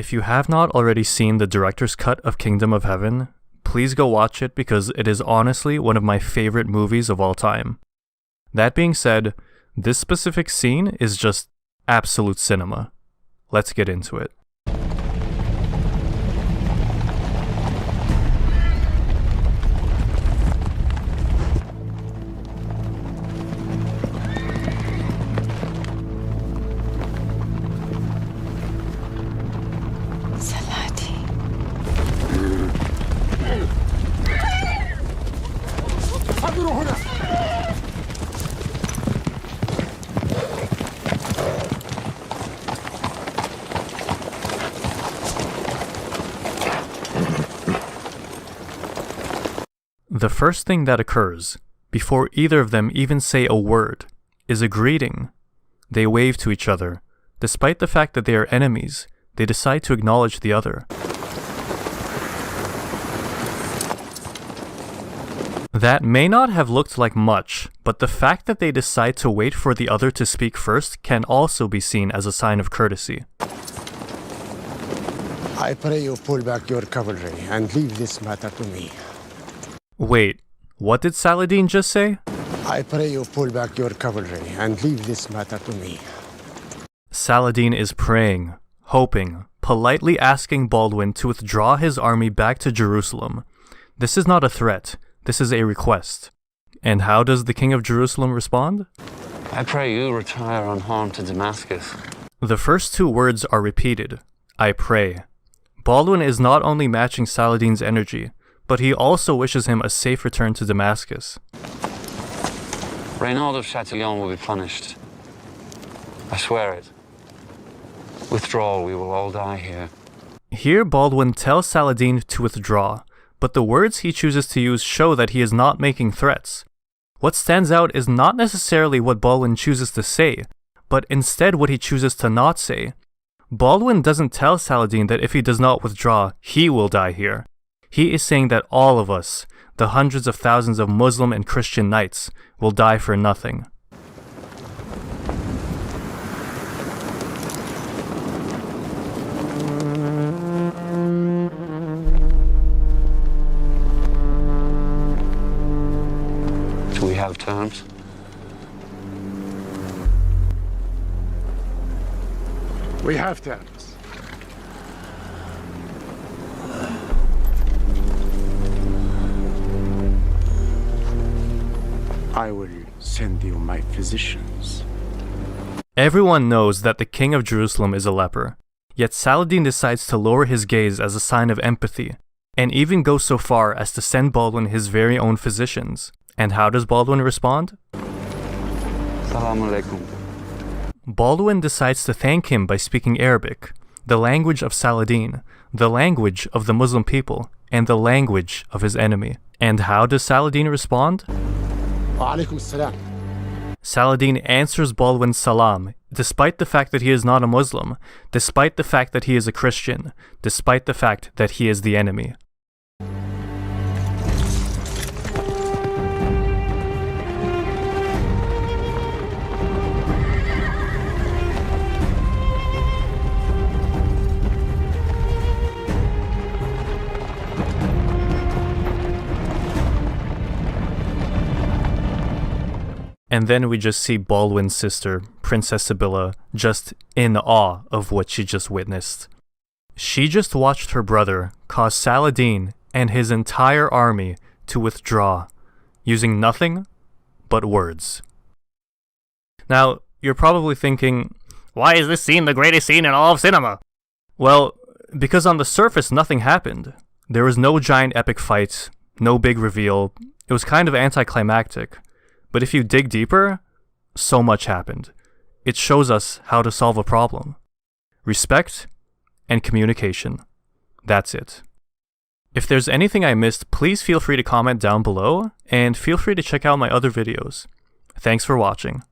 If you have not already seen the director's cut of Kingdom of Heaven, please go watch it because it is honestly one of my favorite movies of all time. That being said, this specific scene is just absolute cinema. Let's get into it. The first thing that occurs, before either of them even say a word, is a greeting. They wave to each other. Despite the fact that they are enemies, they decide to acknowledge the other. That may not have looked like much, but the fact that they decide to wait for the other to speak first can also be seen as a sign of courtesy. I pray you pull back your cavalry and leave this matter to me. Wait, what did Saladin just say? I pray you pull back your cavalry and leave this matter to me. Saladin is praying, hoping, politely asking Baldwin to withdraw his army back to Jerusalem. This is not a threat, this is a request. And how does the king of Jerusalem respond? I pray you retire unharmed to Damascus. The first two words are repeated, I pray. Baldwin is not only matching Saladin's energy, but he also wishes him a safe return to Damascus. Reynald of Chatillon will be punished. I swear it. Withdraw, we will all die here. Here Baldwin tells Saladin to withdraw, but the words he chooses to use show that he is not making threats. What stands out is not necessarily what Baldwin chooses to say, but instead what he chooses to not say. Baldwin doesn't tell Saladin that if he does not withdraw, he will die here. He is saying that all of us, the hundreds of thousands of Muslim and Christian knights, will die for nothing. Do we have terms? We have terms. I will send you my physicians. Everyone knows that the king of Jerusalem is a leper, yet Saladin decides to lower his gaze as a sign of empathy, and even go so far as to send Baldwin his very own physicians. And how does Baldwin respond? Salaam alaikum. Baldwin decides to thank him by speaking Arabic, the language of Saladin, the language of the Muslim people, and the language of his enemy. And how does Saladin respond? Saladin answers Baldwin's salam, despite the fact that he is not a Muslim, despite the fact that he is a Christian, despite the fact that he is the enemy. And then we just see Baldwin's sister, Princess Sibylla, just in awe of what she just witnessed. She just watched her brother cause Saladin and his entire army to withdraw, using nothing but words. Now, you're probably thinking, why is this scene the greatest scene in all of cinema? Well, because on the surface nothing happened. There was no giant epic fight, no big reveal. It was kind of anticlimactic. But if you dig deeper, so much happened. It shows us how to solve a problem. Respect and communication. That's it. If there's anything I missed, please feel free to comment down below, and feel free to check out my other videos. Thanks for watching.